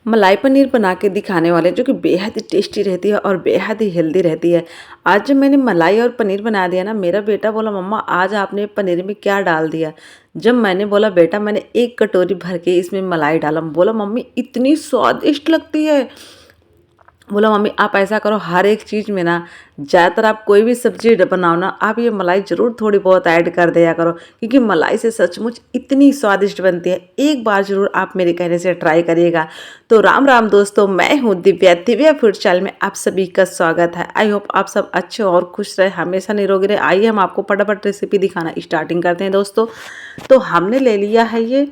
मलाई पनीर बना के दिखाने वाले जो कि बेहद ही टेस्टी रहती है और बेहद ही हेल्दी रहती है। आज जब मैंने मलाई और पनीर बना दिया ना, मेरा बेटा बोला मम्मा आज आपने पनीर में क्या डाल दिया। जब मैंने बोला बेटा मैंने 1 कटोरी भर के इसमें मलाई डाला, बोला मम्मी इतनी स्वादिष्ट लगती है। बोला मम्मी आप ऐसा करो हर एक चीज़ में ना, ज़्यादातर आप कोई भी सब्जी बनाओ ना, आप ये मलाई ज़रूर थोड़ी बहुत ऐड कर दिया करो, क्योंकि मलाई से सचमुच इतनी स्वादिष्ट बनती है। एक बार ज़रूर आप मेरे कहने से ट्राई करिएगा। तो राम राम दोस्तों, मैं हूँ दिव्या, दिव्या फूड चैनल में आप सभी का स्वागत है। आई होप आप सब अच्छे और खुश रहे, हमेशा निरोगी रहे। आइए हम आपको फटाफट रेसिपी दिखाना स्टार्टिंग करते हैं दोस्तों। तो हमने ले लिया है ये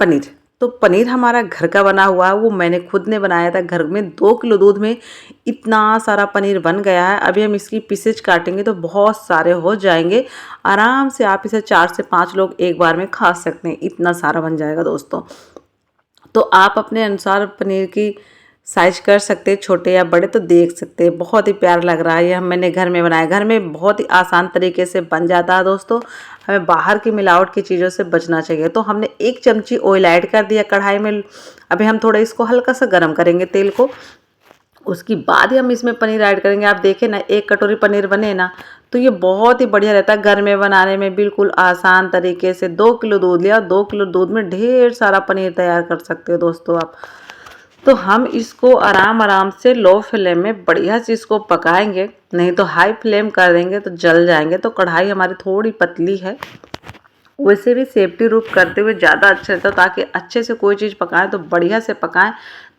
पनीर। तो पनीर हमारा घर का बना हुआ है, वो मैंने खुद ने बनाया था घर में। 2 किलो दूध में इतना सारा पनीर बन गया है। अभी हम इसकी पीसेज काटेंगे तो बहुत सारे हो जाएंगे। आराम से आप इसे 4 से 5 लोग एक बार में खा सकते हैं, इतना सारा बन जाएगा दोस्तों। तो आप अपने अनुसार पनीर की साइज कर सकते हैं, छोटे या बड़े, तो देख सकते हैं। बहुत ही प्यारा लग रहा है। ये मैंने घर में बनाया, घर में बहुत ही आसान तरीके से बन जाता है दोस्तों। हमें बाहर की मिलावट की चीज़ों से बचना चाहिए। तो हमने 1 चमची ऑयल ऐड कर दिया कढ़ाई में। अभी हम थोड़ा इसको हल्का सा गर्म करेंगे तेल को। उसके बाद ही हम इसमें पनीर ऐड करेंगे। आप देखें ना, 1 कटोरी पनीर बने ना, तो ये बहुत ही बढ़िया रहता है घर में बनाने में, बिल्कुल आसान तरीके से। 2 किलो दूध लिया, 2 किलो दूध में ढेर सारा पनीर तैयार कर सकते हो दोस्तों आप। तो हम इसको आराम आराम से लो फ्लेम में बढ़िया से इसको पकाएंगे, नहीं तो हाई फ्लेम कर देंगे तो जल जाएंगे। तो कढ़ाई हमारी थोड़ी पतली है, वैसे भी सेफ्टी रूप करते हुए ज़्यादा अच्छा रहता है, ताकि अच्छे से कोई चीज़ पकाएं तो बढ़िया से पकाएं,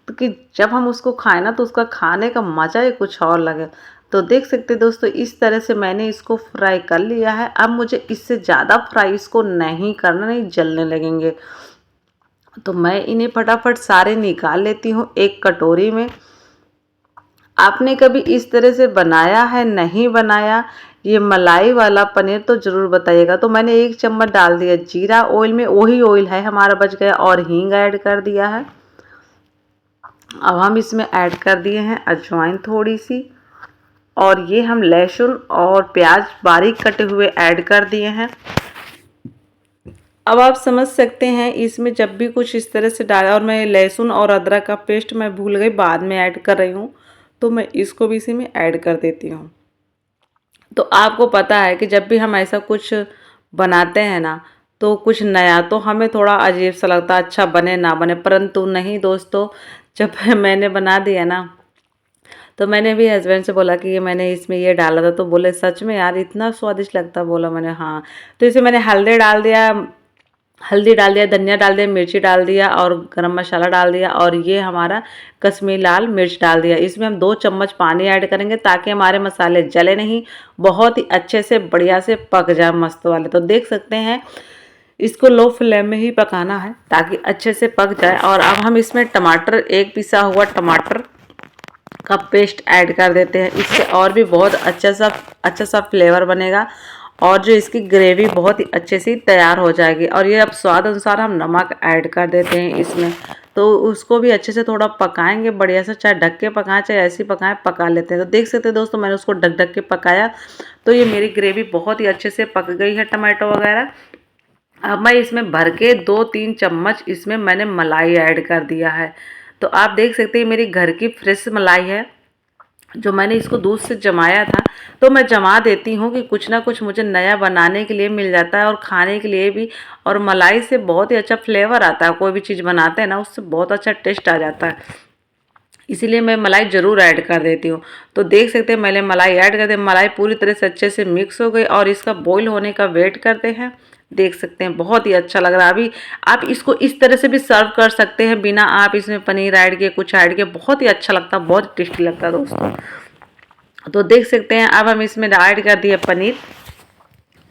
क्योंकि जब हम उसको खाएं ना तो उसका खाने का मज़ा ही कुछ और लगे। तो देख सकते हैं दोस्तों, इस तरह से मैंने इसको फ्राई कर लिया है। अब मुझे इससे ज़्यादा फ्राई इसको नहीं करना, नहीं जलने लगेंगे। तो मैं इन्हें फटाफट सारे निकाल लेती हूँ एक कटोरी में। आपने कभी इस तरह से बनाया है, नहीं बनाया ये मलाई वाला पनीर, तो ज़रूर बताइएगा। तो मैंने 1 चम्मच डाल दिया जीरा ऑयल में, वही ऑयल है हमारा बच गया, और हींग ऐड कर दिया है। अब हम इसमें ऐड कर दिए हैं अजवाइन थोड़ी सी, और ये हम लहसुन और प्याज बारीक कटे हुए ऐड कर दिए हैं। अब आप समझ सकते हैं इसमें जब भी कुछ इस तरह से डाला, और मैं लहसुन और अदरक का पेस्ट मैं भूल गई, बाद में ऐड कर रही हूँ, तो मैं इसको भी इसी में ऐड कर देती हूँ। तो आपको पता है कि जब भी हम ऐसा कुछ बनाते हैं ना, तो कुछ नया, तो हमें थोड़ा अजीब सा लगता है, अच्छा बने ना बने, परंतु नहीं दोस्तों, जब मैंने बना दिया ना, तो मैंने भी हस्बैंड से बोला कि ये मैंने इसमें ये डाला था, तो बोले सच में यार इतना स्वादिष्ट लगता, बोला मैंने हाँ। तो इसे मैंने हल्दी डाल दिया, धनिया डाल दिया, मिर्ची डाल दिया, और गरम मसाला डाल दिया, और ये हमारा कश्मीरी लाल मिर्च डाल दिया। इसमें हम 2 चम्मच पानी ऐड करेंगे, ताकि हमारे मसाले जले नहीं, बहुत ही अच्छे से बढ़िया से पक जाए मस्त वाले। तो देख सकते हैं इसको लो फ्लेम में ही पकाना है, ताकि अच्छे से पक जाए। और अब हम इसमें टमाटर, 1 पिसा हुआ टमाटर का पेस्ट ऐड कर देते हैं। इससे और भी बहुत अच्छा सा फ्लेवर बनेगा, और जो इसकी ग्रेवी बहुत ही अच्छे से तैयार हो जाएगी। और ये अब स्वाद अनुसार हम नमक ऐड कर देते हैं इसमें। तो उसको भी अच्छे से थोड़ा पकाएंगे बढ़िया से, चाहे ढक के पकाएं चाहे ऐसे पकाएं, पका लेते हैं। तो देख सकते हैं दोस्तों, मैंने उसको ढक ढक के पकाया, तो ये मेरी ग्रेवी बहुत ही अच्छे से पक गई है, टमाटो वगैरह। अब मैं इसमें भर के 2-3 चम्मच इसमें मैंने मलाई ऐड कर दिया है। तो आप देख सकते हैं मेरी घर की फ्रेश मलाई है, जो मैंने इसको दूध से जमाया था। तो मैं जमा देती हूँ कि कुछ ना कुछ मुझे नया बनाने के लिए मिल जाता है, और खाने के लिए भी। और मलाई से बहुत ही अच्छा फ्लेवर आता है, कोई भी चीज़ बनाते हैं ना उससे बहुत अच्छा टेस्ट आ जाता है, इसीलिए मैं मलाई ज़रूर ऐड कर देती हूँ। तो देख सकते हैं मैंने मलाई ऐड कर दी, मलाई पूरी तरह से अच्छे से मिक्स हो गई, और इसका बॉईल होने का वेट करते हैं। देख सकते हैं बहुत ही अच्छा लग रहा है। अभी आप इसको इस तरह से भी सर्व कर सकते हैं, बिना आप इसमें पनीर ऐड किए, कुछ ऐड किए, बहुत ही अच्छा लगता है, बहुत टेस्टी लगता है दोस्तों। तो देख सकते हैं अब हम इसमें ऐड कर दिए पनीर,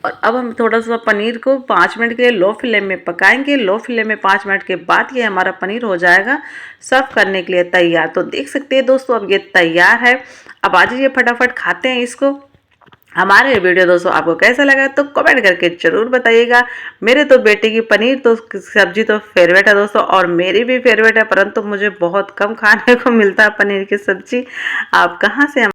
और अब हम थोड़ा सा पनीर को 5 मिनट के लिए लो फ्लेम में पकाएंगे। लो फ्लेम में 5 मिनट के बाद ये हमारा पनीर हो जाएगा सर्व करने के लिए तैयार। तो देख सकते हैं दोस्तों, अब ये तैयार है। अब आ जाइए फटाफट खाते हैं इसको। हमारे वीडियो दोस्तों आपको कैसा लगा तो कमेंट करके ज़रूर बताइएगा। मेरे तो बेटे की पनीर तो सब्जी तो फेवरेट है दोस्तों, और मेरी भी फेवरेट है, परंतु मुझे बहुत कम खाने को मिलता है पनीर की सब्जी। आप कहाँ से